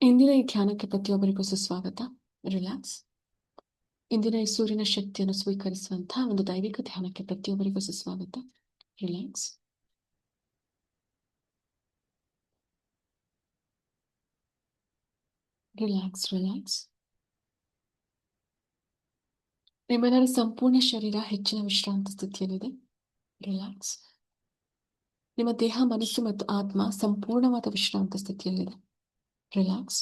ಇಂದಿನ ಈ ಧ್ಯಾನಕ್ಕೆ ಪ್ರತಿಯೊಬ್ಬರಿಗೂ ಸುಸ್ವಾಗತ. ರಿಲ್ಯಾಕ್ಸ್. ಇಂದಿನ ಈ ಸೂರ್ಯನ ಶಕ್ತಿಯನ್ನು ಸ್ವೀಕರಿಸುವಂತಹ ಒಂದು ದೈವಿಕ ಧ್ಯಾನಕ್ಕೆ ಪ್ರತಿಯೊಬ್ಬರಿಗೂ ಸುಸ್ವಾಗತ. ರಿಲ್ಯಾಕ್ಸ್. ರಿಲ್ಯಾಕ್ಸ್. ರಿಲ್ಯಾಕ್ಸ್. ನಿಮ್ಮೆಲ್ಲರ ಸಂಪೂರ್ಣ ಶರೀರ ಹೆಚ್ಚಿನ ವಿಶ್ರಾಂತಿ ಸ್ಥಿತಿಯಲ್ಲಿದೆ. ರಿಲ್ಯಾಕ್ಸ್. ನಿಮ್ಮ ದೇಹ, ಮನಸ್ಸು ಮತ್ತು ಆತ್ಮ ಸಂಪೂರ್ಣವಾದ ವಿಶ್ರಾಂತಿ ಸ್ಥಿತಿಯಲ್ಲಿದೆ. ರಿಲ್ಯಾಕ್ಸ್.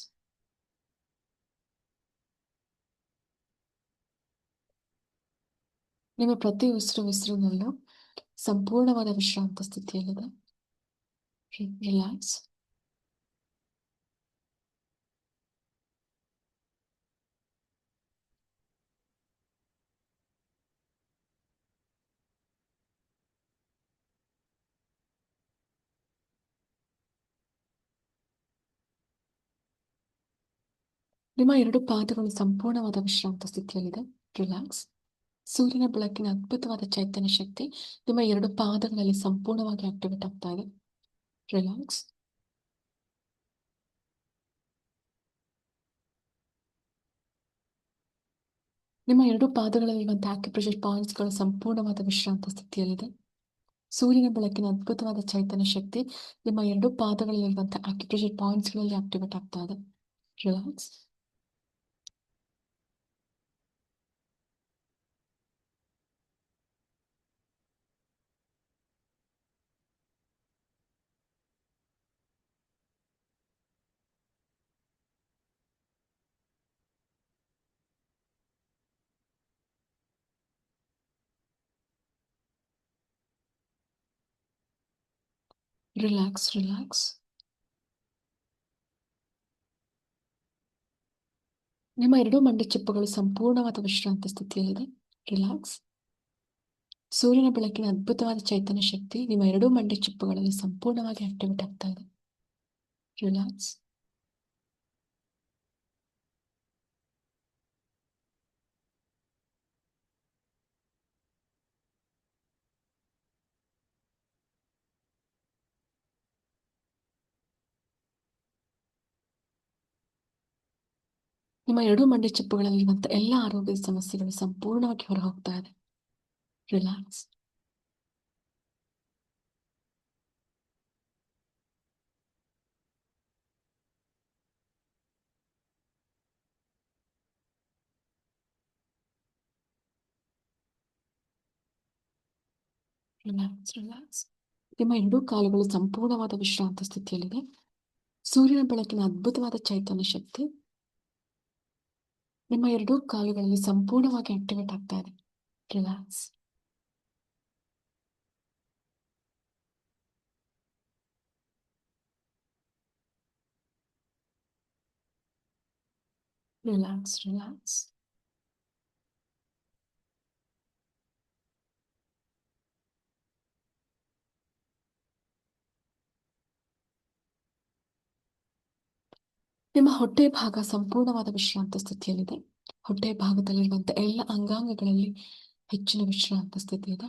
ನಿಮ್ಮ ಪ್ರತಿ ಉಸಿರಿನಲ್ಲೂ ಸಂಪೂರ್ಣವಾದ ವಿಶ್ರಾಂತ ಸ್ಥಿತಿಯಲ್ಲಿದೆ. ರಿಲ್ಯಾಕ್ಸ್. ನಿಮ್ಮ ಎರಡು ಪಾದಗಳು ಸಂಪೂರ್ಣವಾದ ವಿಶ್ರಾಂತ ಸ್ಥಿತಿಯಲ್ಲಿದೆ. ರಿಲ್ಯಾಕ್ಸ್. ಸೂರ್ಯನ ಬೆಳಕಿನ ಅದ್ಭುತವಾದ ಚೈತನ್ಯ ಶಕ್ತಿ ನಿಮ್ಮ ಎರಡು ಪಾದಗಳಲ್ಲಿ ಸಂಪೂರ್ಣವಾಗಿ ಆಕ್ಟಿವೇಟ್ ಆಗ್ತಾ ಇದೆ. ರಿಲ್ಯಾಕ್ಸ್. ನಿಮ್ಮ ಎರಡು ಪಾದಗಳಲ್ಲಿರುವಂತಹ ಆಕ್ಯುಪ್ರೆಷರ್ ಪಾಯಿಂಟ್ಸ್ಗಳು ಸಂಪೂರ್ಣವಾದ ವಿಶ್ರಾಂತ ಸ್ಥಿತಿಯಲ್ಲಿದೆ. ಸೂರ್ಯನ ಬೆಳಕಿನ ಅದ್ಭುತವಾದ ಚೈತನ್ಯ ಶಕ್ತಿ ನಿಮ್ಮ ಎರಡು ಪಾದಗಳಲ್ಲಿರುವಂತಹ ಆಕ್ಯುಪ್ರೆಷರ್ ಪಾಯಿಂಟ್ಸ್ಗಳಲ್ಲಿ ಆಕ್ಟಿವೇಟ್ ಆಗ್ತಾ ಇದೆ. ರಿಲ್ಯಾಕ್ಸ್. ರಿಲ್ಯಾಕ್ಸ್. ರಿಲ್ಯಾಕ್ಸ್. ನಿಮ್ಮ ಎರಡು ಮಂಡಿ ಚಿಪ್ಪುಗಳು ಸಂಪೂರ್ಣವಾದ ವಿಶ್ರಾಂತ ಸ್ಥಿತಿಯಲ್ಲಿದೆ. ರಿಲ್ಯಾಕ್ಸ್. ಸೂರ್ಯನ ಬೆಳಕಿನ ಅದ್ಭುತವಾದ ಚೈತನ್ಯ ಶಕ್ತಿ ನಿಮ್ಮ ಎರಡೂ ಮಂಡಿ ಚಿಪ್ಪುಗಳಲ್ಲಿ ಸಂಪೂರ್ಣವಾಗಿ ಆಕ್ಟಿವೇಟ್ ಆಗ್ತಾ ಇದೆ. ರಿಲ್ಯಾಕ್ಸ್. ನಿಮ್ಮ ಎರಡೂ ಮಂಡಿ ಚಿಪ್ಪುಗಳಲ್ಲಿರುವಂತಹ ಎಲ್ಲ ಆರೋಗ್ಯದ ಸಮಸ್ಯೆಗಳು ಸಂಪೂರ್ಣವಾಗಿ ಹೊರ ಹೋಗ್ತಾ ಇದೆ. ರಿಲ್ಯಾಕ್ಸ್. ರಿಲ್ಯಾಕ್ಸ್. ರಿಲ್ಯಾಕ್ಸ್. ನಿಮ್ಮ ಎರಡೂ ಕಾಲುಗಳು ಸಂಪೂರ್ಣವಾದ ವಿಶ್ರಾಂತ ಸ್ಥಿತಿಯಲ್ಲಿದೆ. ಸೂರ್ಯನ ಬೆಳಕಿನ ಅದ್ಭುತವಾದ ಚೈತನ್ಯ ಶಕ್ತಿ ನಿಮ್ಮ ಎರಡೂ ಕಾಲುಗಳಲ್ಲಿ ಸಂಪೂರ್ಣವಾಗಿ ಆಕ್ಟಿವೇಟ್ ಆಗ್ತಾ ಇದೆ. ರಿಲ್ಯಾಕ್ಸ್. ರಿಲ್ಯಾಕ್ಸ್. ರಿಲ್ಯಾಕ್ಸ್. ನಿಮ್ಮ ಹೊಟ್ಟೆ ಭಾಗ ಸಂಪೂರ್ಣವಾದ ವಿಶ್ರಾಂತ ಸ್ಥಿತಿಯಲ್ಲಿದೆ. ಹೊಟ್ಟೆ ಭಾಗದಲ್ಲಿರುವಂತಹ ಎಲ್ಲ ಅಂಗಾಂಗಗಳಲ್ಲಿ ಹೆಚ್ಚಿನ ವಿಶ್ರಾಂತ ಸ್ಥಿತಿ ಇದೆ.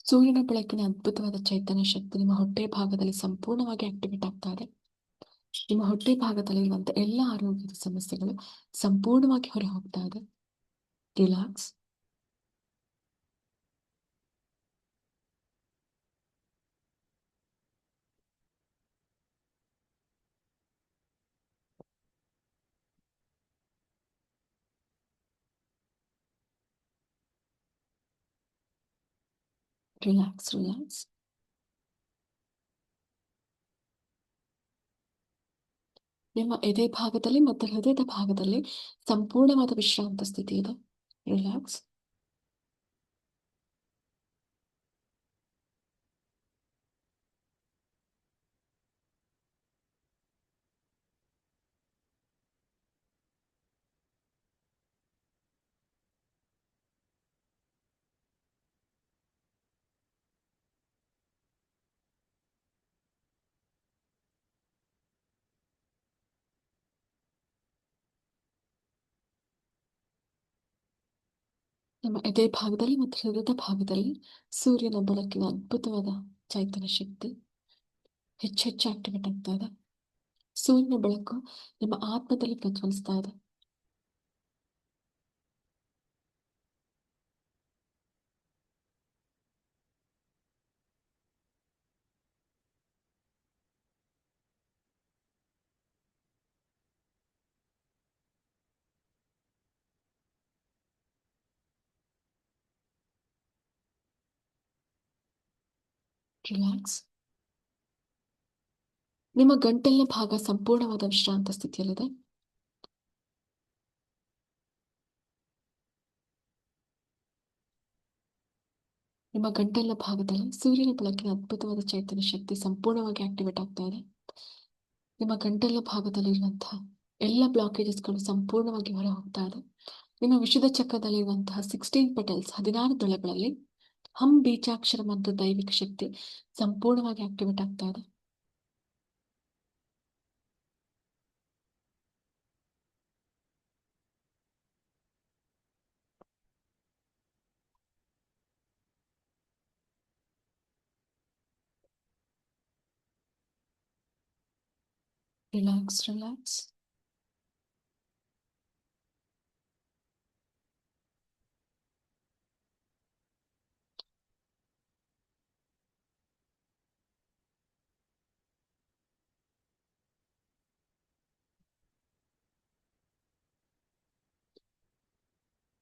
ಸೂರ್ಯನ ಬೆಳಕಿನ ಅದ್ಭುತವಾದ ಚೈತನ್ಯ ಶಕ್ತಿ ನಿಮ್ಮ ಹೊಟ್ಟೆ ಭಾಗದಲ್ಲಿ ಸಂಪೂರ್ಣವಾಗಿ ಆಕ್ಟಿವೇಟ್ ಆಗ್ತಾ ಇದೆ. ನಿಮ್ಮ ಹೊಟ್ಟೆ ಭಾಗದಲ್ಲಿರುವಂತಹ ಎಲ್ಲ ಆರೋಗ್ಯದ ಸಮಸ್ಯೆಗಳು ಸಂಪೂರ್ಣವಾಗಿ ಹೊರ ಹೋಗ್ತಾ ಇದೆ. ರಿಲ್ಯಾಕ್ಸ್. ರಿಲ್ಯಾಕ್ಸ್. ರಿಲ್ಯಾಕ್ಸ್. ನಿಮ್ಮ ಎದೆ ಭಾಗದಲ್ಲಿ ಮತ್ತು ಹೃದಯದ ಭಾಗದಲ್ಲಿ ಸಂಪೂರ್ಣವಾದ ವಿಶ್ರಾಂತ ಸ್ಥಿತಿ ಇದೆ. ರಿಲ್ಯಾಕ್ಸ್. ನಮ್ಮ ಎದೆ ಭಾಗದಲ್ಲಿ ಮತ್ತು ಹೃದಯದ ಭಾಗದಲ್ಲಿ ಸೂರ್ಯನ ಬೆಳಕಿನ ಅದ್ಭುತವಾದ ಚೈತನ್ಯ ಶಕ್ತಿ ಹೆಚ್ಚು ಹೆಚ್ಚು ಆಕ್ಟಿವೇಟ್ ಆಗ್ತಾ ಇದೆ. ಸೂರ್ಯನ ಬೆಳಕು ನಿಮ್ಮ ಆತ್ಮದಲ್ಲಿ ಪ್ರಜ್ವಲಿಸ್ತಾ ಇದೆ. ರಿಲ್ಯಾಕ್ಸ್. ನಿಮ್ಮ ಗಂಟಲಿನ ಭಾಗ ಸಂಪೂರ್ಣವಾದ ವಿಶ್ರಾಂತ ಸ್ಥಿತಿಯಲ್ಲಿದೆ. ನಿಮ್ಮ ಗಂಟಲಿನ ಭಾಗದಲ್ಲಿ ಸೂರ್ಯನ ಬೆಳಕಿನ ಅದ್ಭುತವಾದ ಚೈತನ್ಯ ಶಕ್ತಿ ಸಂಪೂರ್ಣವಾಗಿ ಆಕ್ಟಿವೇಟ್ ಆಗ್ತಾ ಇದೆ. ನಿಮ್ಮ ಗಂಟಲಿನ ಭಾಗದಲ್ಲಿರುವಂತಹ ಎಲ್ಲ ಬ್ಲಾಕೇಜಸ್ಗಳು ಸಂಪೂರ್ಣವಾಗಿ ಹೊರ ಹೋಗ್ತಾ ಇದೆ. ನಿಮ್ಮ ವಿಶುದ್ಧ ಚಕ್ರದಲ್ಲಿರುವಂತಹ 16 ಪೆಟಲ್ಸ್ 16 ದಳಗಳಲ್ಲಿ ಬೀಜಾಕ್ಷರ ಮತ್ತು ದೈವಿಕ ಶಕ್ತಿ ಸಂಪೂರ್ಣವಾಗಿ ಆಕ್ಟಿವೇಟ್ ಆಗ್ತಾ ಇದೆ. Relax relax.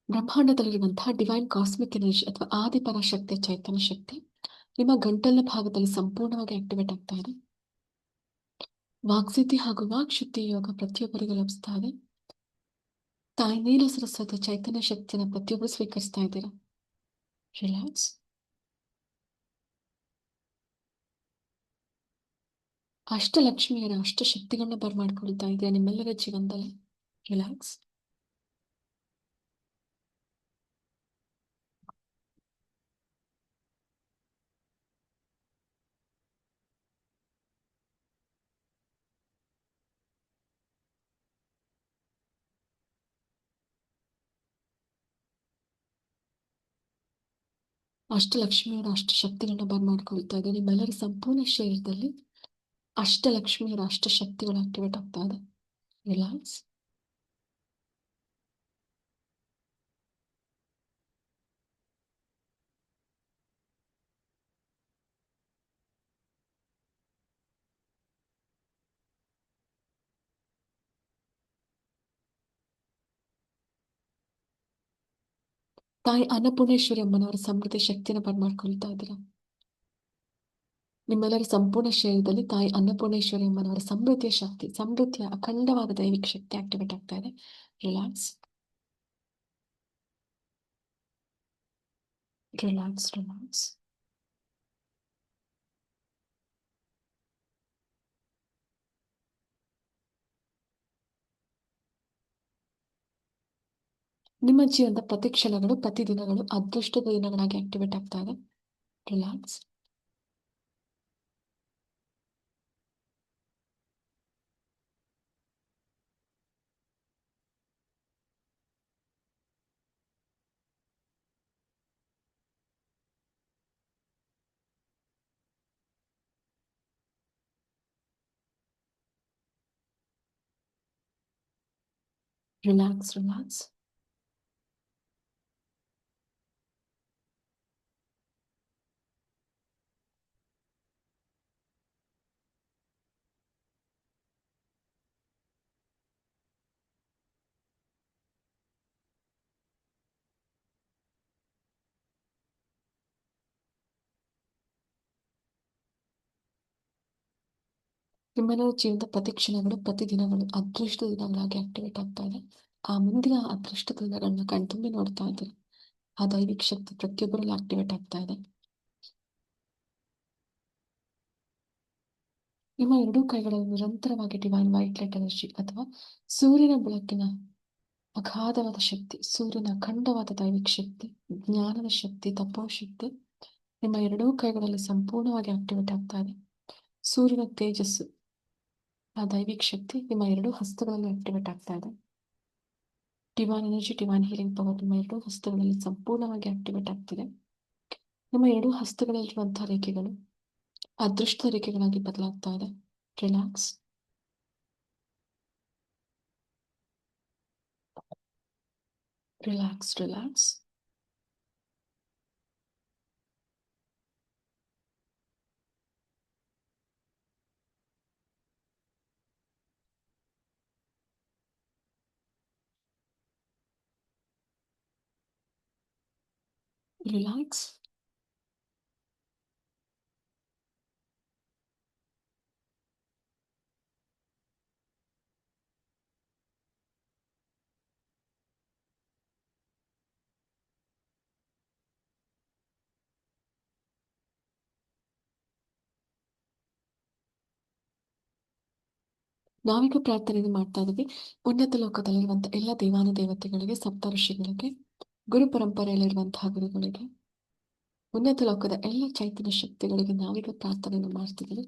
ಬ್ರಹ್ಮಾಂಡದಲ್ಲಿರುವಂತಹ ಡಿವೈನ್ ಕಾಸ್ಮಿಕ್ ಎನರ್ಜಿ ಅಥವಾ ಆದಿಪರಾಶಕ್ತಿಯ ಚೈತನ್ಯ ಶಕ್ತಿ ನಿಮ್ಮ ಗಂಟಲಿನ ಭಾಗದಲ್ಲಿ ಸಂಪೂರ್ಣವಾಗಿ ಆಕ್ಟಿವೇಟ್ ಆಗ್ತಾ ಇದೆ. ವಾಕ್ಸಿದ್ಧಿ ಹಾಗೂ ವಾಕ್ಶುದ್ಧಿ ಯೋಗ ಪ್ರತಿಯೊಬ್ಬರಿಗೂ ಲಭಿಸ್ತಾ ಇದೆ. ತಾಯಿ ನೀಲ ಸರಸ್ವತಿ ಚೈತನ್ಯ ಶಕ್ತಿಯನ್ನು ಪ್ರತಿಯೊಬ್ಬರು ಸ್ವೀಕರಿಸ್ತಾ ಇದ್ದೀರಾ. ರಿಲ್ಯಾಕ್ಸ್. ಅಷ್ಟಲಕ್ಷ್ಮಿಯರ ಅಷ್ಟಶಕ್ತಿಗಳನ್ನ ಬರಮಾಡ್ಕೊಳ್ತಾ ಇದೆಯಾ ನಿಮ್ಮೆಲ್ಲರ ಜೀವನದಲ್ಲಿ. ರಿಲ್ಯಾಕ್ಸ್. ಅಷ್ಟಲಕ್ಷ್ಮಿಯರ ಅಷ್ಟಶಕ್ತಿಗಳನ್ನ ಬರಮಾಡ್ಕೊಳ್ತಾ ಇದೆ. ನಿಮ್ಮೆಲ್ಲರ ಸಂಪೂರ್ಣ ಶರೀರದಲ್ಲಿ ಅಷ್ಟಲಕ್ಷ್ಮಿಯರ ಅಷ್ಟಶಕ್ತಿಗಳು ಆಕ್ಟಿವೇಟ್ ಆಗ್ತಾ ಇದೆ. ರಿಲ್ಯಾಕ್ಸ್. ತಾಯಿ ಅನ್ನಪೂರ್ಣೇಶ್ವರಿ ಅಮ್ಮನವರ ಸಮೃದ್ಧಿ ಶಕ್ತಿನ ಬರಮಾಡ್ಕೊಳ್ತಾ ಇದ್ದೀರಾ. ನಿಮ್ಮೆಲ್ಲರ ಸಂಪೂರ್ಣ ಶರೀರದಲ್ಲಿ ತಾಯಿ ಅನ್ನಪೂರ್ಣೇಶ್ವರಿ ಅಮ್ಮನವರ ಸಮೃದ್ಧಿಯ ಶಕ್ತಿ, ಸಮೃದ್ಧಿಯ ಅಖಂಡವಾದ ದೈವಿಕ ಶಕ್ತಿ ಆಕ್ಟಿವೇಟ್ ಆಗ್ತಾ ಇದೆ. Relax relax relax. ನಿಮ್ಮ ಜೀವನದ ಪ್ರತಿ ಕ್ಷಣಗಳು ಪ್ರತಿ ದಿನಗಳು ಅದೃಷ್ಟದ ದಿನಗಳಾಗಿ ಆಕ್ಟಿವೇಟ್ ಆಗ್ತಾ ಇದೆ. ರಿಲ್ಯಾಕ್ಸ್. Relax relax. ನಿಮ್ಮೆಲ್ಲರ ಜೀವನದ ಪ್ರತಿ ಕ್ಷಣಗಳು ಪ್ರತಿ ದಿನಗಳು ಅದೃಷ್ಟದ ದಿನಗಳಾಗಿ ಆಕ್ಟಿವೇಟ್ ಆಗ್ತಾ ಇದೆ. ಆ ಮುಂದಿನ ಅದೃಷ್ಟದ ದಿನಗಳನ್ನ ಕಣ್ತುಂಬಿ ನೋಡ್ತಾ ಇದ್ದೀರಾ. ಆ ದೈವಿಕ ಶಕ್ತಿ ಪ್ರತಿಯೊಬ್ಬರಲ್ಲೂ ಆಕ್ಟಿವೇಟ್ ಆಗ್ತಾ ಇದೆ. ನಿಮ್ಮ ಎರಡೂ ಕೈಗಳಲ್ಲಿ ನಿರಂತರವಾಗಿ ಡಿವೈನ್ ವೈಟ್ ಲೈಟ್ ಎನರ್ಜಿ ಅಥವಾ ಸೂರ್ಯನ ಬೆಳಕಿನ ಅಗಾಧವಾದ ಶಕ್ತಿ, ಸೂರ್ಯನ ಅಖಂಡವಾದ ದೈವಿಕ ಶಕ್ತಿ, ಜ್ಞಾನದ ಶಕ್ತಿ, ತಪೋಶಕ್ತಿ ನಿಮ್ಮ ಎರಡೂ ಕೈಗಳಲ್ಲಿ ಸಂಪೂರ್ಣವಾಗಿ ಆಕ್ಟಿವೇಟ್ ಆಗ್ತಾ ಇದೆ. ಸೂರ್ಯನ ತೇಜಸ್ಸು, ಆ ದೈವಿಕ ಶಕ್ತಿ ನಿಮ್ಮ ಎರಡೂ ಹಸ್ತಗಳಲ್ಲಿ ಆಕ್ಟಿವೇಟ್ ಆಗ್ತಾ ಇದೆ. Divine energy, divine healing power ನಿಮ್ಮ ಎರಡೂ ಹಸ್ತಗಳಲ್ಲಿ ಸಂಪೂರ್ಣವಾಗಿ ಆಕ್ಟಿವೇಟ್ ಆಗ್ತಿದೆ. ನಿಮ್ಮ ಎರಡೂ ಹಸ್ತಗಳಲ್ಲಿರುವಂತಹ ರೇಖೆಗಳು ಅದೃಷ್ಟ ರೇಖೆಗಳಾಗಿ ಬದಲಾಗ್ತಾ ಇದೆ. Relax, relax, relax. ರಿಲ್ಯಾಕ್ಸ್. ನಾವೀಗ ಪ್ರಾರ್ಥನೆಯನ್ನು ಮಾಡ್ತಾ ಇದ್ದೀವಿ ಉನ್ನತ ಲೋಕದಲ್ಲಿರುವಂತಹ ಎಲ್ಲ ದೇವಾನುದೇವತೆಗಳಿಗೆ, ಸಪ್ತ ಋಷಿಗಳಿಗೆ, ಗುರು ಪರಂಪರೆಯಲ್ಲಿರುವಂತಹ ಗುರುಗಳಿಗೆ, ಉನ್ನತ ಲೋಕದ ಎಲ್ಲ ಚೈತನ್ಯ ಶಕ್ತಿಗಳಿಗೆ ನಾವೀಗ ಪ್ರಾರ್ಥನೆಯನ್ನು ಮಾಡ್ತಿದ್ದೀವಿ.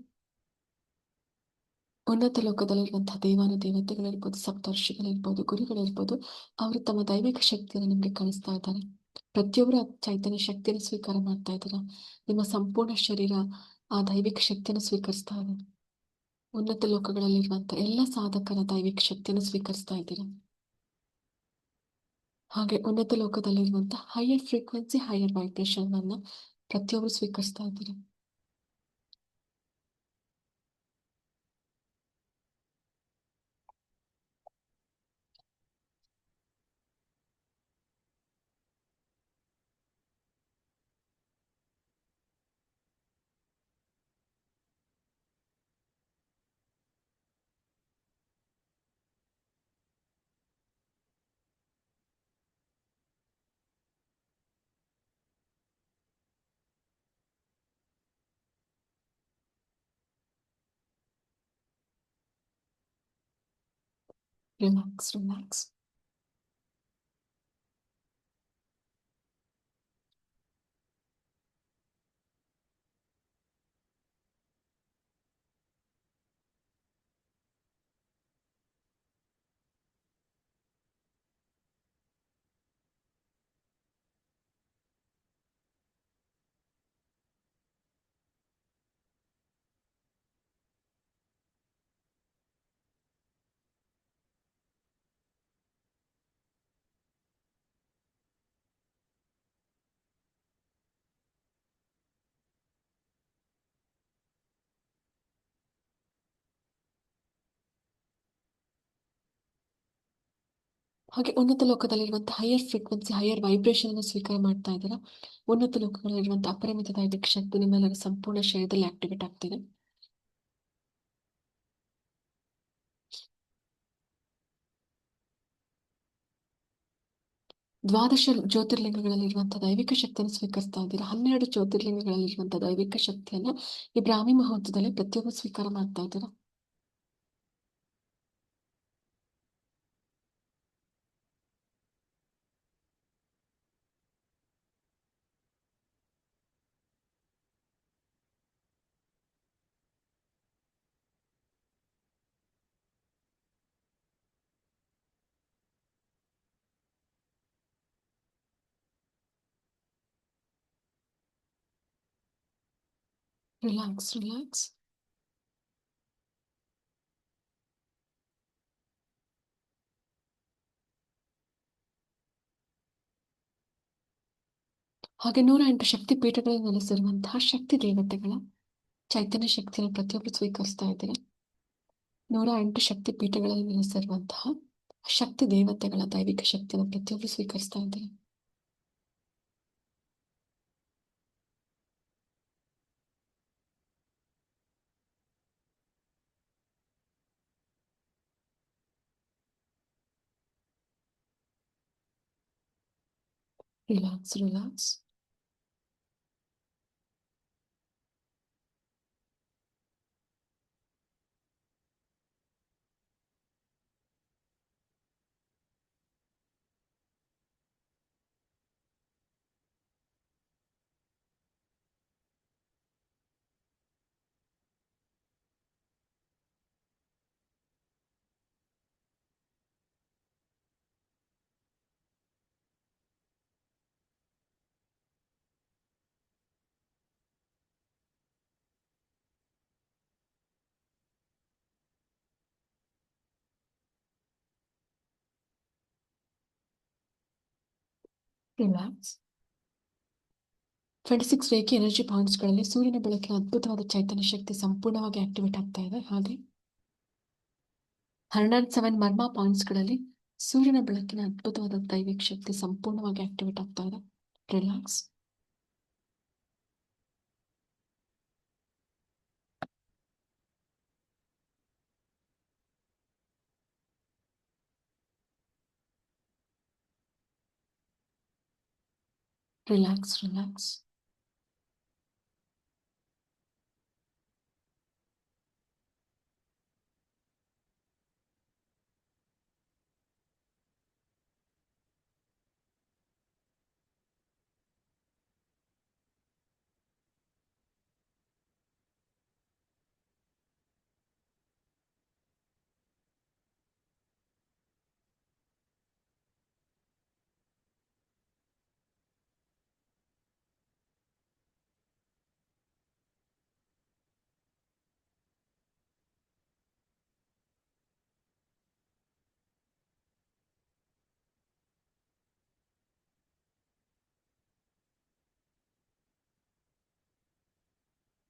ಉನ್ನತ ಲೋಕದಲ್ಲಿರುವಂತಹ ದೇವಾನುದೇವತೆಗಳಿರ್ಬೋದು, ಸಪ್ತರ್ಷಿಗಳಿರ್ಬೋದು, ಗುರುಗಳಿರ್ಬೋದು, ಅವರು ತಮ್ಮ ದೈವಿಕ ಶಕ್ತಿಯನ್ನು ನಿಮಗೆ ಕಳಿಸ್ತಾ ಇದ್ದಾರೆ. ಪ್ರತಿಯೊಬ್ಬರು ಆ ಚೈತನ್ಯ ಶಕ್ತಿಯನ್ನು ಸ್ವೀಕಾರ ಮಾಡ್ತಾ ಇದ್ದೀರಾ. ನಿಮ್ಮ ಸಂಪೂರ್ಣ ಶರೀರ ಆ ದೈವಿಕ ಶಕ್ತಿಯನ್ನು ಸ್ವೀಕರಿಸ್ತಾ ಇದೆ. ಉನ್ನತ ಲೋಕಗಳಲ್ಲಿರುವಂತಹ ಎಲ್ಲ ಸಾಧಕರ ದೈವಿಕ ಶಕ್ತಿಯನ್ನು ಸ್ವೀಕರಿಸ್ತಾ ಇದ್ದೀರಾ. ಹಾಗೆ ಉನ್ನತ ಲೋಕದಲ್ಲಿರುವಂತಹ ಹೈಯರ್ ಫ್ರೀಕ್ವೆನ್ಸಿ, ಹೈಯರ್ ವೈಬ್ರೇಷನ್ ಅನ್ನ ಪ್ರತಿಯೊಬ್ಬರು ಸ್ವೀಕರಿಸ್ತಾ ಇದ್ದೀರಾ. Relax, relax. ಹಾಗೆ ಉನ್ನತ ಲೋಕದಲ್ಲಿರುವಂತಹ ಹೈಯರ್ ಫ್ರೀಕ್ವೆನ್ಸಿ, ಹೈಯರ್ ವೈಬ್ರೇಷನ್ ಅನ್ನು ಸ್ವೀಕಾರ ಮಾಡ್ತಾ ಇದ್ದೀರಾ. ಉನ್ನತ ಲೋಕಗಳಲ್ಲಿರುವಂತಹ ಅಪರಿಮಿತ ದೈವಿಕ ಶಕ್ತಿ ನಿಮ್ಮೆಲ್ಲರ ಸಂಪೂರ್ಣ ಶರೀರದಲ್ಲಿ ಆಕ್ಟಿವೇಟ್ ಆಗ್ತಿದೆ. ದ್ವಾದಶ ಜ್ಯೋತಿರ್ಲಿಂಗಗಳಲ್ಲಿರುವಂತಹ ದೈವಿಕ ಶಕ್ತಿಯನ್ನು ಸ್ವೀಕರಿಸ್ತಾ ಇದ್ದೀರಾ. 12 ಜ್ಯೋತಿರ್ಲಿಂಗಗಳಲ್ಲಿರುವಂತಹ ದೈವಿಕ ಶಕ್ತಿಯನ್ನ ಈ ಬ್ರಾಹ್ಮಿ ಮುಹೂರ್ತದಲ್ಲಿ ಪ್ರತಿಯೊಬ್ಬರು ಸ್ವೀಕಾರ ಮಾಡ್ತಾ ಇದ್ದೀರಾ. Relax, relax. ಹಾಗೆ 108 ಶಕ್ತಿ ಪೀಠಗಳಲ್ಲಿ ನೆಲೆಸಿರುವಂತಹ ಶಕ್ತಿ ದೇವತೆಗಳ ಚೈತನ್ಯ ಶಕ್ತಿಯನ್ನು ಪ್ರತಿಯೊಬ್ಬರು ಸ್ವೀಕರಿಸ್ತಾ ಇದ್ದೀರಾ. 108 ಶಕ್ತಿ ಪೀಠಗಳಲ್ಲಿ ನೆಲೆಸಿರುವಂತಹ ಶಕ್ತಿ ದೇವತೆಗಳ ದೈವಿಕ ಶಕ್ತಿಯನ್ನು ಪ್ರತಿಯೊಬ್ಬರು ಸ್ವೀಕರಿಸ್ತಾ ಇದ್ದೀರಾ. Relax, relax. Relax. 26 reiki energy ಪಾಯಿಂಟ್ಸ್ಗಳಲ್ಲಿ ಸೂರ್ಯನ ಬೆಳಕಿನ ಅದ್ಭುತವಾದ ಚೈತನ್ಯ ಶಕ್ತಿ ಸಂಪೂರ್ಣವಾಗಿ ಆಕ್ಟಿವೇಟ್ ಆಗ್ತಾ ಇದೆ. ಹಾಗೆ 107 ಮರ್ಮ ಪಾಯಿಂಟ್ಸ್ಗಳಲ್ಲಿ ಸೂರ್ಯನ ಬೆಳಕಿನ ಅದ್ಭುತವಾದ ದೈವಿಕ ಶಕ್ತಿ ಸಂಪೂರ್ಣವಾಗಿ ಆಕ್ಟಿವೇಟ್ ಆಗ್ತಾ ಇದೆ. ರಿಲ್ಯಾಕ್ಸ್. ರಿಲ್ಯಾಕ್ಸ್. ರಿಲ್ಯಾಕ್ಸ್.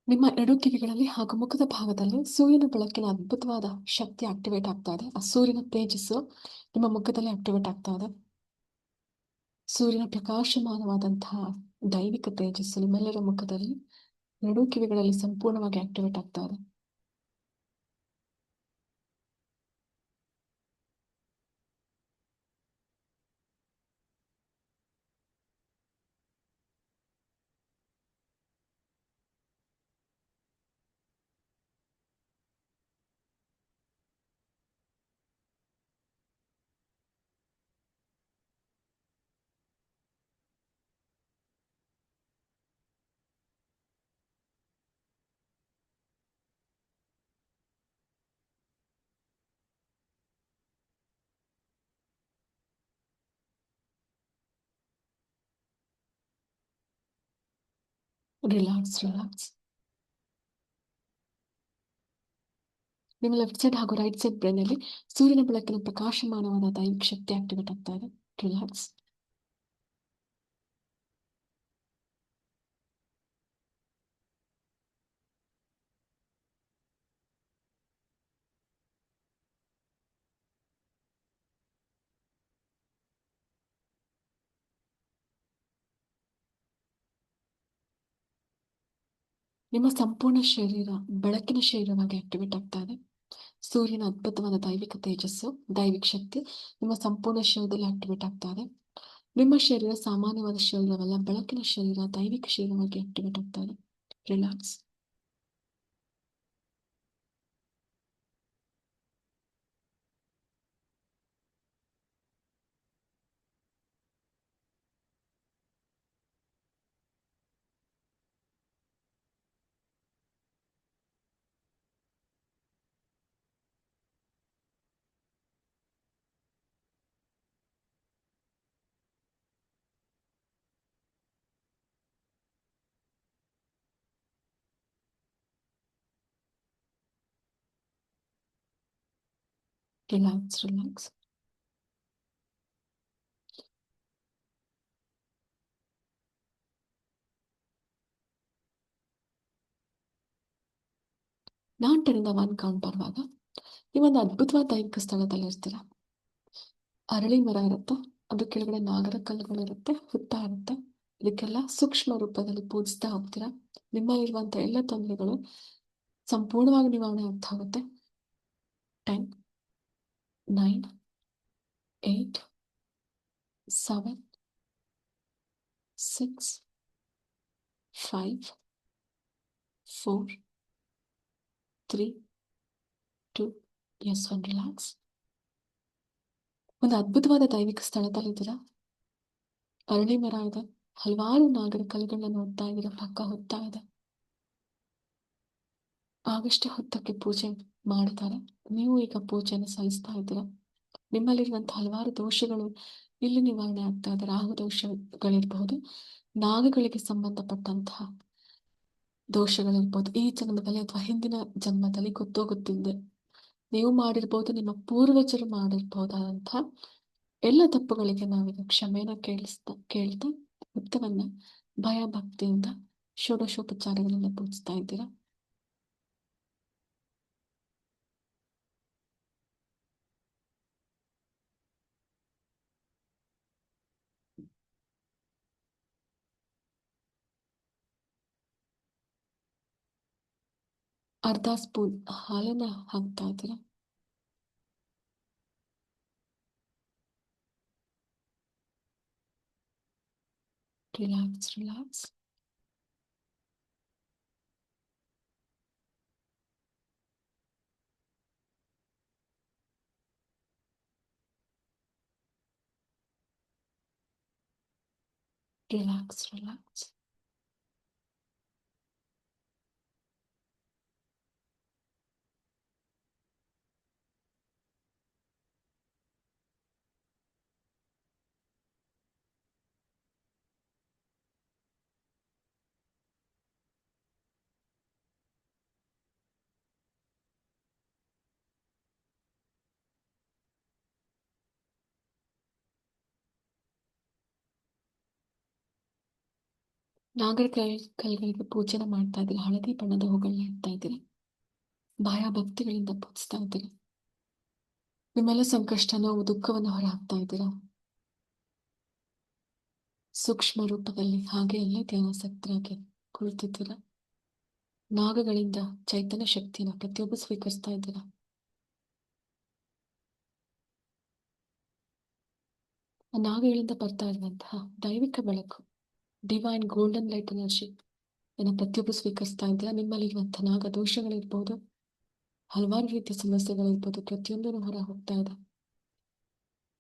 ನಿಮ್ಮ ಎರಡು ಕಿವಿಗಳಲ್ಲಿ ಹಾಗೂ ಮುಖದ ಭಾಗದಲ್ಲಿ ಸೂರ್ಯನ ಬೆಳಕಿನ ಅದ್ಭುತವಾದ ಶಕ್ತಿ ಆಕ್ಟಿವೇಟ್ ಆಗ್ತಾ ಇದೆ. ಆ ಸೂರ್ಯನ ತೇಜಸ್ಸು ನಿಮ್ಮ ಮುಖದಲ್ಲಿ ಆಕ್ಟಿವೇಟ್ ಆಗ್ತಾ ಇದೆ. ಸೂರ್ಯನ ಪ್ರಕಾಶಮಾನವಾದಂತಹ ದೈವಿಕ ತೇಜಸ್ಸು ನಿಮ್ಮೆಲ್ಲರ ಮುಖದಲ್ಲಿ ಎರಡೂ ಕಿವಿಗಳಲ್ಲಿ ಸಂಪೂರ್ಣವಾಗಿ ಆಕ್ಟಿವೇಟ್ ಆಗ್ತಾ ಇದೆ. ರಿಲ್ಯಾಕ್ಸ್. ರಿಲ್ಯಾಕ್ಸ್. ನಿಮ್ಮ ಲೆಫ್ಟ್ ಸೈಡ್ ಹಾಗೂ ರೈಟ್ ಸೈಡ್ ಬ್ರೈನ್ ಅಲ್ಲಿ ಸೂರ್ಯನ ಬೆಳಕಿನ ಪ್ರಕಾಶಮಾನವಾದ ದೈವಿಕ ಶಕ್ತಿ ಆಕ್ಟಿವೇಟ್ ಆಗ್ತಾ ಇದೆ. ರಿಲ್ಯಾಕ್ಸ್. ನಿಮ್ಮ ಸಂಪೂರ್ಣ ಶರೀರ ಬೆಳಕಿನ ಶರೀರವಾಗಿ ಆಕ್ಟಿವೇಟ್ ಆಗ್ತಾ ಇದೆ. ಸೂರ್ಯನ ಅದ್ಭುತವಾದ ದೈವಿಕ ತೇಜಸ್ಸು ದೈವಿಕ ಶಕ್ತಿ ನಿಮ್ಮ ಸಂಪೂರ್ಣ ಶರೀರದಲ್ಲಿ ಆಕ್ಟಿವೇಟ್ ಆಗ್ತಾ ಇದೆ. ನಿಮ್ಮ ಶರೀರ ಸಾಮಾನ್ಯವಾದ ಶರೀರವಲ್ಲ, ಬೆಳಕಿನ ಶರೀರ ದೈವಿಕ ಶರೀರವಾಗಿ ಆಕ್ಟಿವೇಟ್ ಆಗ್ತಾ ಇದೆ. ರಿಲ್ಯಾಕ್ಸ್. ರಿಲ್ಯಾಕ್ಸ್. ರಿಲ್ಯಾಕ್ಸ್. ನಾನ್ 10 ಇಂದ 1 ಕೌಂಟ್ ಬರುವಾಗ ನೀವೊಂದು ಅದ್ಭುತವಾದ ದೈವಿಕ ಸ್ಥಳದಲ್ಲಿ ಇರ್ತೀರ. ಅರಳಿ ಮರ ಇರುತ್ತೆ, ಅದ್ರ ಕೆಳಗಡೆ ನಾಗರ ಕಲ್ಲುಗಳಿರುತ್ತೆ, ಹುತ್ತ ಇರುತ್ತೆ. ಇದಕ್ಕೆಲ್ಲ ಸೂಕ್ಷ್ಮ ರೂಪದಲ್ಲಿ ಪೂಜಿಸ್ತಾ ಹೋಗ್ತೀರಾ. ನಿಮ್ಮಲ್ಲಿರುವಂತ ಎಲ್ಲ ತೊಂದರೆಗಳು ಸಂಪೂರ್ಣವಾಗಿ ನಿವಾರಣೆ ಆಗ್ತಾ ಹೋಗುತ್ತೆ. 10, 9, 8, 7, 6, 5, 4, 3, 2, ಎಸ್ 1. ರಿಲ್ಯಾಕ್ಸ್. ಒಂದು ಅದ್ಭುತವಾದ ದೈವಿಕ ಸ್ಥಳದಲ್ಲಿದ್ದೀರಾ. ಅರಳಿ ಮರ ಇದೆ, ಹಲವಾರು ನಾಗರ ಕಲ್ಲುಗಳನ್ನ ನೋಡ್ತಾ ಇದ್ದೀರಾ, ಪಕ್ಕ ಹುತ್ತ ಇದೆ. ಆಗಷ್ಟೇ ಹುತ್ತಕ್ಕೆ ಪೂಜೆ ಮಾಡಿದ್ದಾರೆ. ನೀವು ಈಗ ಪೂಜೆಯನ್ನು ಸಲ್ಲಿಸ್ತಾ ಇದ್ದೀರಾ. ನಿಮ್ಮಲ್ಲಿರುವಂತಹ ಹಲವಾರು ದೋಷಗಳು ಇಲ್ಲಿ ನಿವಾರಣೆ ಆಗ್ತಾ ಇದೆ. ರಾಹು ದೋಷಗಳಿರ್ಬಹುದು, ನಾಗಗಳಿಗೆ ಸಂಬಂಧಪಟ್ಟಂತಹ ದೋಷಗಳಿರ್ಬೋದು. ಈ ಜನ್ಮದಲ್ಲಿ ಅಥವಾ ಹಿಂದಿನ ಜನ್ಮದಲ್ಲಿ ಗೊತ್ತೋ ಗೊತ್ತಿಲ್ಲದೆ ನೀವು ಮಾಡಿರ್ಬೋದು, ನಿಮ್ಮ ಪೂರ್ವಜರು ಮಾಡಿರ್ಬೋದಾದಂತಹ ಎಲ್ಲ ತಪ್ಪುಗಳಿಗೆ ನಾವೀಗ ಕ್ಷಮೆನ ಕೇಳ್ತಾ ಬುದ್ಧವನ್ನ ಭಯ ಭಕ್ತಿಯಿಂದ ಷೋಡಶೋಪಚಾರಗಳಿಂದ ಪೂಜಿಸ್ತಾ ಇದ್ದೀರಾ. ಅರ್ಧ ಸ್ಪೂನ್ ಹಾಲನ್ನ ಹಾಕ್ತಾ ಇದ್ದೀರಾ. Relax relax. Relax relax. ನಾಗರ ಕಲ್ಗಳಿಗೆ ಪೂಜೆನ ಮಾಡ್ತಾ ಇದ್ದೀರಾ. ಹಳದಿ ಬಣ್ಣದ ಹೂಗಳನ್ನ ಇಡ್ತಾ ಇದ್ದೀರಾ. ಭಯ ಭಕ್ತಿಗಳಿಂದ ಪೂಜಿಸ್ತಾ ಇದ್ದೀರಾ. ನಿಮ್ಮೆಲ್ಲ ಸಂಕಷ್ಟ ನೋವು ದುಃಖವನ್ನು ಹೊರ ಹಾಕ್ತಾ ಇದ್ದೀರಾ. ಸೂಕ್ಷ್ಮ ರೂಪದಲ್ಲಿ ಹಾಗೆ ಅಲ್ಲೇ ಧ್ಯಾನಾಸಕ್ತರಾಗಿ ಕುಳಿತಿದ್ದೀರಾ. ನಾಗಗಳಿಂದ ಚೈತನ್ಯ ಶಕ್ತಿಯನ್ನು ಪ್ರತಿಯೊಬ್ಬರು ಸ್ವೀಕರಿಸ್ತಾ ಇದ್ದೀರಾ. ಆ ನಾಗಗಳಿಂದ ಬರ್ತಾ ಇರುವಂತಹ ದೈವಿಕ ಬೆಳಕು, ಡಿವೈನ್ ಗೋಲ್ಡನ್ ಲೈಟ್ ಎನರ್ಜಿ ಪ್ರತಿಯೊಬ್ಬರು ಸ್ವೀಕರಿಸ್ತಾ ಇದ್ದೀರಾ. ನಿಮ್ಮಲ್ಲಿರುವಂತಹ ನಾಗ ದೋಷಗಳಿರ್ಬೋದು, ಹಲವಾರು ರೀತಿಯ ಸಮಸ್ಯೆಗಳಿರ್ಬೋದು, ಪ್ರತಿಯೊಂದೂ ಹೊರ ಹೋಗ್ತಾ ಇದೆ.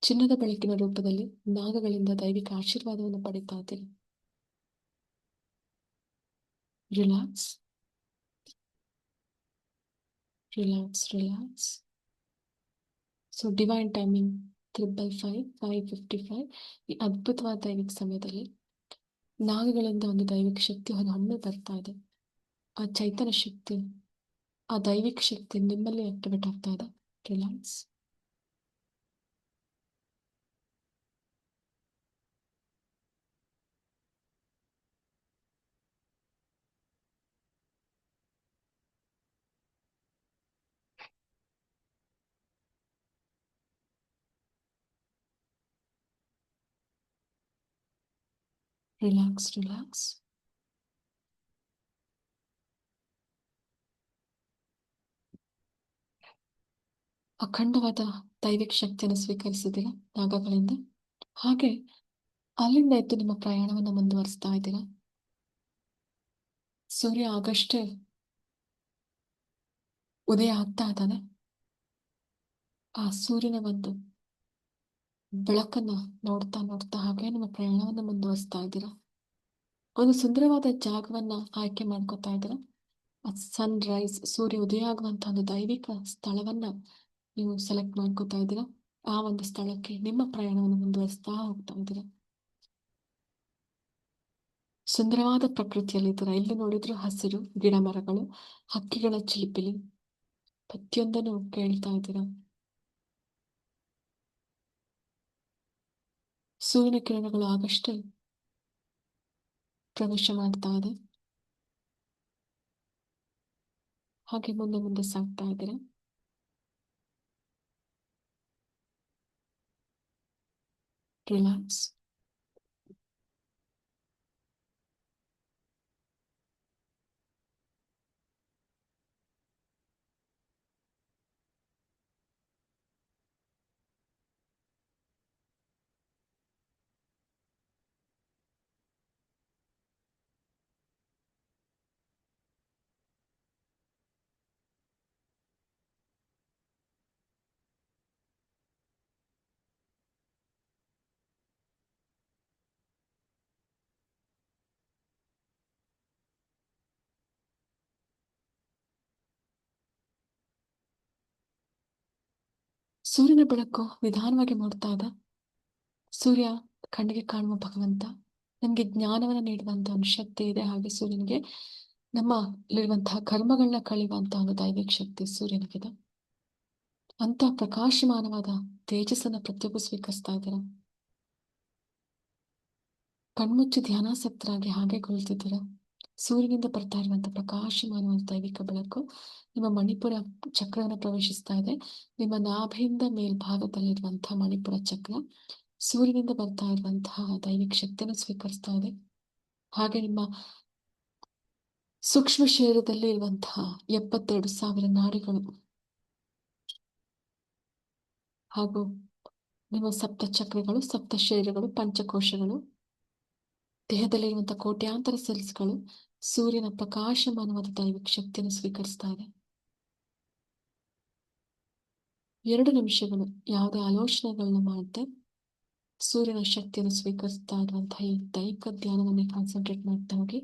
ಚಿನ್ನದ ಬೆಳಕಿನ ರೂಪದಲ್ಲಿ ನಾಗಗಳಿಂದ ದೈವಿಕ ಆಶೀರ್ವಾದವನ್ನು ಪಡಿತಾ ಇದ್ದೀರಿ. Relax relax relax. So divine timing 555 ಈ ಅದ್ಭುತವಾದ ದೈವಿಕ ಸಮಯದಲ್ಲಿ ನಾಗಗಳಿಂದ ಒಂದು ದೈವಿಕ ಶಕ್ತಿ ಹೊರಹೊಮ್ಮೆ ಬರ್ತಾ ಇದೆ. ಆ ಚೈತನ್ಯ ಶಕ್ತಿ, ಆ ದೈವಿಕ ಶಕ್ತಿ ನಿಮ್ಮಲ್ಲಿ ಆಕ್ಟಿವೇಟ್ ಆಗ್ತಾ ಇದೆ. ರಿಲ್ಯಾಕ್ಸ್. Relax relax. ಅಖಂಡವಾದ ದೈವಿಕ ಶಕ್ತಿಯನ್ನು ಸ್ವೀಕರಿಸಿದ್ದೀರಾ ನಾಗಗಳಿಂದ. ಹಾಗೆ ಅಲ್ಲಿಂದ ಎದ್ದು ನಿಮ್ಮ ಪ್ರಯಾಣವನ್ನು ಮುಂದುವರಿಸ್ತಾ ಇದ್ದೀರಾ. ಸೂರ್ಯ ಆಗಷ್ಟೇ ಉದಯ ಆಗ್ತಾ ಇದ್ದಾನೆ. ಆ ಸೂರ್ಯನ ಒಂದು ಬೆಳಕನ್ನ ನೋಡ್ತಾ ನೋಡ್ತಾ ಹಾಗೆ ನಿಮ್ಮ ಪ್ರಯಾಣವನ್ನು ಮುಂದುವರಿಸ್ತಾ ಇದ್ದೀರಾ. ಒಂದು ಸುಂದರವಾದ ಜಾಗವನ್ನ ಆಯ್ಕೆ ಮಾಡ್ಕೊತಾ ಇದ್ದೀರಾ. ಸನ್ ರೈಸ್, ಸೂರ್ಯ ಉದಯ ಆಗುವಂತಹ ಒಂದು ದೈವಿಕ ಸ್ಥಳವನ್ನ ನೀವು ಸೆಲೆಕ್ಟ್ ಮಾಡ್ಕೊತಾ ಇದ್ದೀರಾ. ಆ ಒಂದು ಸ್ಥಳಕ್ಕೆ ನಿಮ್ಮ ಪ್ರಯಾಣವನ್ನು ಮುಂದುವರಿಸ್ತಾ ಹೋಗ್ತಾ ಇದ್ದೀರಾ. ಸುಂದರವಾದ ಪ್ರಕೃತಿಯಲ್ಲಿ ಇದ್ದೀರಾ. ಎಲ್ಲಿ ನೋಡಿದ್ರು ಹಸಿರು, ಗಿಡ ಮರಗಳು, ಹಕ್ಕಿಗಳ ಚಿಲಿಪಿಲಿ ಪ್ರತಿಯೊಂದನ್ನು ಕೇಳ್ತಾ ಇದ್ದೀರಾ. ಸೂರ್ಯನ ಕಿರಣಗಳು ಆಗಷ್ಟೇ ಪ್ರವೇಶ ಮಾಡ್ತಾ ಇದೆ. ಹಾಗೆ ಮುಂದೆ ಮುಂದೆ ಸಾಗ್ತಾ ಇದ್ದೀರಾ. ರಿಲ್ಯಾಕ್ಸ್. ಸೂರ್ಯನ ಬೆಳಕು ನಿಧಾನವಾಗಿ ಮೂಡ್ತಾ ಇದೆ. ಸೂರ್ಯ ಕಣ್ಣಿಗೆ ಕಾಣುವ ಭಗವಂತ. ನಮ್ಗೆ ಜ್ಞಾನವನ್ನ ನೀಡುವಂತ ಒಂದು ಶಕ್ತಿ ಇದೆ. ಹಾಗೆ ಸೂರ್ಯನಿಗೆ ನಮ್ಮಲ್ಲಿರುವಂತಹ ಕರ್ಮಗಳನ್ನ ಕಳೆಯುವಂತಹ ಒಂದು ದೈವಿಕ ಶಕ್ತಿ ಸೂರ್ಯನಿಗಿದೆ. ಅಂತ ಪ್ರಕಾಶಮಾನವಾದ ತೇಜಸ್ಸನ್ನ ಪ್ರತಿಯೊಬ್ಬರು ಸ್ವೀಕರಿಸ್ತಾ ಇದ್ದೀರಾ. ಕಣ್ಮುಚ್ಚಿ ಧ್ಯಾನಾಸಕ್ತರಾಗಿ ಹಾಗೆ ಕುಳಿತಿದ್ದೀರಾ. ಸೂರ್ಯನಿಂದ ಬರ್ತಾ ಇರುವಂತಹ ಪ್ರಕಾಶಮಾನವಾದ ದೈವಿಕ ಬೆಳಕು ನಿಮ್ಮ ಮಣಿಪುರ ಚಕ್ರವನ್ನು ಪ್ರವೇಶಿಸ್ತಾ ಇದೆ. ನಿಮ್ಮ ನಾಭಿಯಿಂದ ಮೇಲ್ಭಾಗದಲ್ಲಿರುವಂತಹ ಮಣಿಪುರ ಚಕ್ರ ಸೂರ್ಯನಿಂದ ಬರ್ತಾ ಇರುವಂತಹ ದೈವಿಕ ಶಕ್ತಿಯನ್ನು ಸ್ವೀಕರಿಸ್ತಾ ಇದೆ. ಹಾಗೆ ನಿಮ್ಮ ಸೂಕ್ಷ್ಮ ಶರೀರದಲ್ಲಿ ಇರುವಂತಹ 72,000 ನಾಡಿಗಳು ಹಾಗೂ ನಿಮ್ಮ ಸಪ್ತ ಚಕ್ರಗಳು, ಸಪ್ತ ಶರೀರಗಳು, ಪಂಚಕೋಶಗಳು, ದೇಹದಲ್ಲಿರುವಂತಹ ಕೋಟ್ಯಾಂತರ ಸೆಲ್ಸ್ಗಳು ಸೂರ್ಯನ ಪ್ರಕಾಶಮಾನವಾದ ದೈವಿಕ ಶಕ್ತಿಯನ್ನು ಸ್ವೀಕರಿಸ್ತಾ ಇದೆ. 2 ನಿಮಿಷಗಳು ಯಾವುದೇ ಆಲೋಚನೆಗಳನ್ನ ಮಾಡದೆ ಸೂರ್ಯನ ಶಕ್ತಿಯನ್ನು ಸ್ವೀಕರಿಸ್ತಾ ಇರುವಂತಹ ಈ ದೈವಿಕ ಧ್ಯಾನವನ್ನು ಕಾನ್ಸಂಟ್ರೇಟ್ ಮಾಡ್ತಾ ಹೋಗಿ.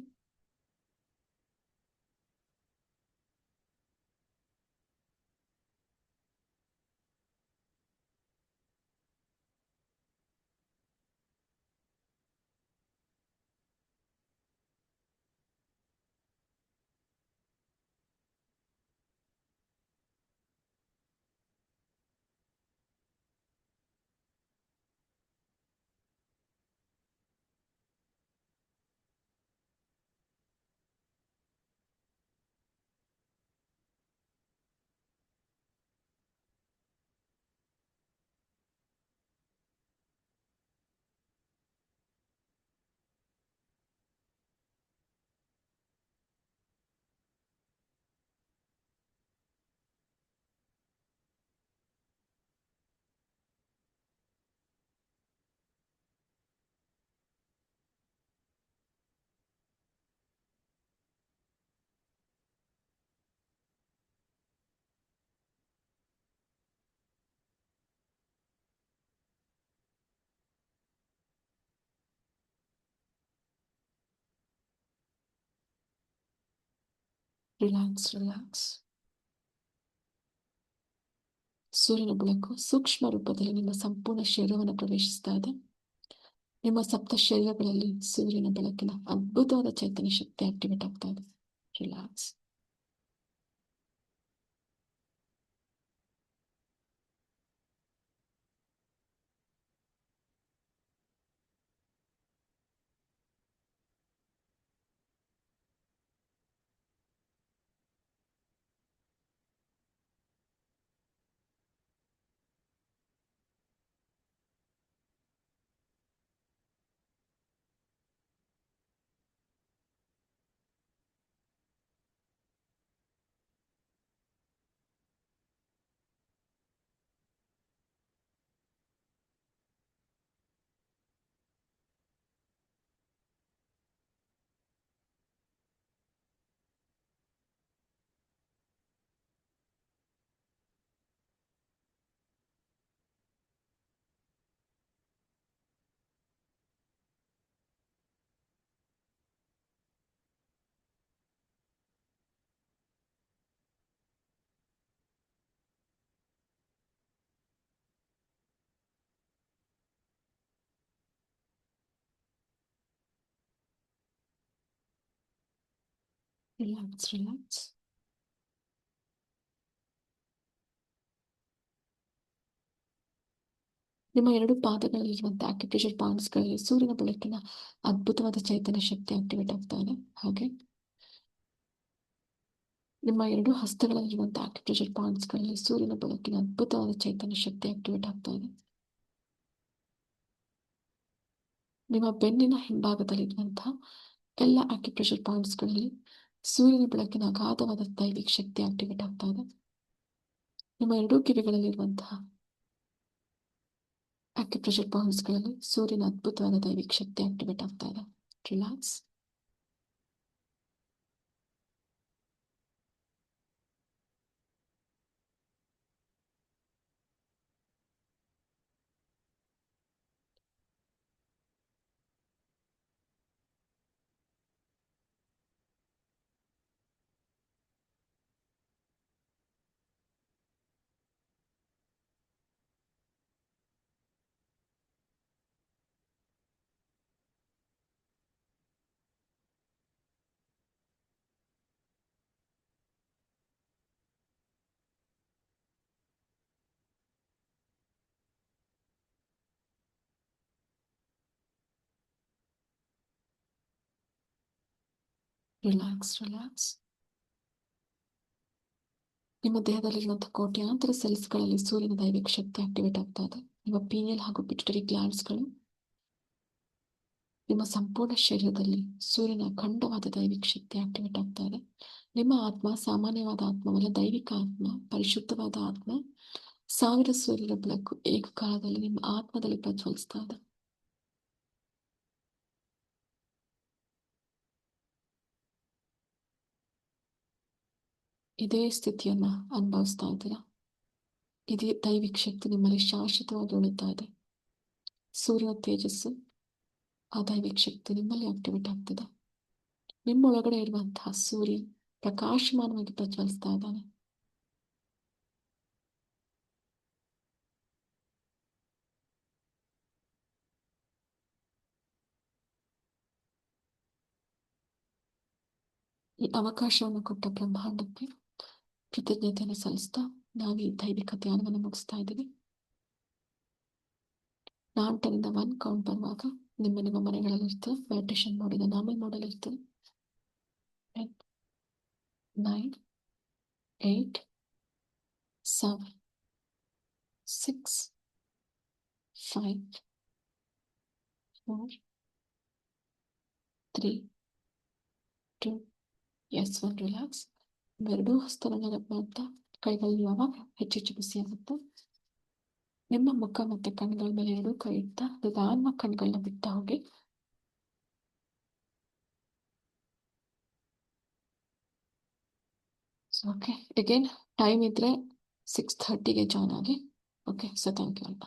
Relax relax. ಸೂರ್ಯನ ಬೆಳಕು ಸೂಕ್ಷ್ಮ ರೂಪದಲ್ಲಿ ನಿಮ್ಮ ಸಂಪೂರ್ಣ ಶರೀರವನ್ನು ಪ್ರವೇಶಿಸ್ತಾ ಇದೆ. ನಿಮ್ಮ ಸಪ್ತ ಶರೀರಗಳಲ್ಲಿ ಸೂರ್ಯನ ಬೆಳಕಿನ ಅದ್ಭುತವಾದ ಚೈತನ್ಯ ಶಕ್ತಿ ಆಕ್ಟಿವೇಟ್ ಆಗ್ತಾ ಇದೆ. ರಿಲ್ಯಾಕ್ಸ್. Relax relax. ನಿಮ್ಮ 2 ಪಾದಗಳಲ್ಲಿರುವಂತಹ ಆಕ್ಯುಪ್ರೆಷರ್ ಪಾಯಿಂಟ್ಸ್ಗಳಲ್ಲಿ ಸೂರ್ಯನ ಬೆಳಕಿನ ಅದ್ಭುತವಾದ ಚೈತನ್ಯ ಶಕ್ತಿ ಆಕ್ಟಿವೇಟ್ ಆಗ್ತಾ ಇದೆ. ಹಾಗೆ ನಿಮ್ಮ 2 ಹಸ್ತಗಳಲ್ಲಿರುವಂತಹ ಆಕ್ಯುಪ್ರೆಷರ್ ಪಾಯಿಂಟ್ಸ್ಗಳಲ್ಲಿ ಸೂರ್ಯನ ಬೆಳಕಿನ ಅದ್ಭುತವಾದ ಚೈತನ್ಯ ಶಕ್ತಿ ಆಕ್ಟಿವೇಟ್ ಆಗ್ತಾ ಇದೆ. ನಿಮ್ಮ ಬೆನ್ನಿನ ಹಿಂಭಾಗದಲ್ಲಿರುವಂತಹ ಎಲ್ಲ ಆಕ್ಯುಪ್ರೆಷರ್ ಪಾಯಿಂಟ್ಸ್ಗಳಲ್ಲಿ ಸೂರ್ಯನ ಬೆಳಕಿನ ಅಗಾಧವಾದ ದೈವಿಕ ಶಕ್ತಿ ಆಕ್ಟಿವೇಟ್ ಆಗ್ತಾ ಇದೆ. ನಿಮ್ಮ 2 ಕಿವಿಗಳಲ್ಲಿರುವಂತಹ ಆಕ್ಯುಪ್ರೆಷರ್ ಪಾಯಿಂಟ್ಸ್ಗಳಲ್ಲಿ ಸೂರ್ಯನ ಅದ್ಭುತವಾದ ದೈವಿಕ ಶಕ್ತಿ ಆಕ್ಟಿವೇಟ್ ಆಗ್ತಾ ಇದೆ. ರಿಲ್ಯಾಕ್ಸ್. Relax relax. ನಿಮ್ಮ ದೇಹದಲ್ಲಿರುವಂತಹ ಕೋಟ್ಯಾಂತರ ಸೆಲ್ಸ್ಗಳಲ್ಲಿ ಸೂರ್ಯನ ದೈವಿಕ ಶಕ್ತಿ ಆಕ್ಟಿವೇಟ್ ಆಗ್ತಾ ಇದೆ. ನಿಮ್ಮ ಪೀನಿಯಲ್ ಹಾಗೂ ಪಿಟ್ಯುಟರಿ ಗ್ಲ್ಯಾಂಡ್ಸ್ಗಳು, ನಿಮ್ಮ ಸಂಪೂರ್ಣ ಶರೀರದಲ್ಲಿ ಸೂರ್ಯನ ಅಖಂಡವಾದ ದೈವಿಕ ಶಕ್ತಿ ಆಕ್ಟಿವೇಟ್ ಆಗ್ತಾ ಇದೆ. ನಿಮ್ಮ ಆತ್ಮ ಸಾಮಾನ್ಯವಾದ ಆತ್ಮವಲ್ಲ, ದೈವಿಕ ಆತ್ಮ, ಪರಿಶುದ್ಧವಾದ ಆತ್ಮ. 1000 ಸೂರ್ಯರ ಬೆಳಕು ಏಕಕಾಲದಲ್ಲಿ ನಿಮ್ಮ ಆತ್ಮದಲ್ಲಿ ಪ್ರಜ್ವಲಿಸ್ತಾ ಇದೆ. ಇದೇ ಸ್ಥಿತಿಯನ್ನ ಅನುಭವಿಸ್ತಾ ಇದ್ದೀರಾ. ಇದೇ ದೈವಿಕ ಶಕ್ತಿ ನಿಮ್ಮಲ್ಲಿ ಶಾಶ್ವತವಾಗಿ ಉಳಿತಾ ಇದೆ. ಸೂರ್ಯನ ತೇಜಸ್ಸು, ಆ ದೈವಿಕ ಶಕ್ತಿ ನಿಮ್ಮಲ್ಲಿ ಆಕ್ಟಿವೇಟ್ ಆಗ್ತಿದೆ. ನಿಮ್ಮೊಳಗಡೆ ಇರುವಂತಹ ಸೂರ್ಯ ಪ್ರಕಾಶಮಾನವಾಗಿ ಪ್ರಜ್ವಲಿಸ್ತಾ ಇದ್ದಾನೆ. ಈ ಅವಕಾಶವನ್ನು ಕೊಟ್ಟ ಬ್ರಹ್ಮಾಂಡಕ್ಕೆ ಕೃತಜ್ಞತೆಯನ್ನು ಸಲ್ಲಿಸ್ತಾ ನಾವು ಈ ದೈವಿಕ ಧ್ಯಾನವನ್ನು ಮುಗಿಸ್ತಾ ಇದ್ದೀವಿ. ನಾನು 10 ಇಂದ 1 ಕೌಂಟ್ ಬರುವಾಗ ನಿಮ್ಮ ಮನೆಗಳಲ್ಲಿ ಇರ್ತದೆ, ಮೆಡಿಟೇಷನ್ ಮಾಡಿದ ನಾಮಲ್ ಮಾಡಲ್ ಇರ್ತದೆ. 10, 9, 8, 7, 6, 5, 4, 3, 2, ಎಸ್ 1. ರಿಲ್ಯಾಕ್ಸ್. ಎರಡೂ ಹಸ್ತಗಳನ್ನ ರಬ್ ಮಾಡ್ತಾ ಕೈಗಳಲ್ಲಿ ಯಾವಾಗ ಹೆಚ್ಚೆಚ್ಚು ಬಿಸಿ ಆಗುತ್ತೆ ನಿಮ್ಮ ಮುಖ ಮತ್ತೆ ಕಣ್ಗಳ ಮೇಲೆ ಎರಡೂ ಕೈ ಇಡ್ತಾ ನಿಧಾನವಾಗಿ ಕಣ್ಗಳನ್ನ ಬಿಡ್ತಾ ಹೋಗಿ. ಓಕೆ, ಅಗೇನ್ ಟೈಮ್ ಇದ್ರೆ 6:30ಗೆ ಜಾಯ್ನ್ ಆಗಿ. ಓಕೆ, ಸೊ ಥ್ಯಾಂಕ್ ಯು ಅಂತ.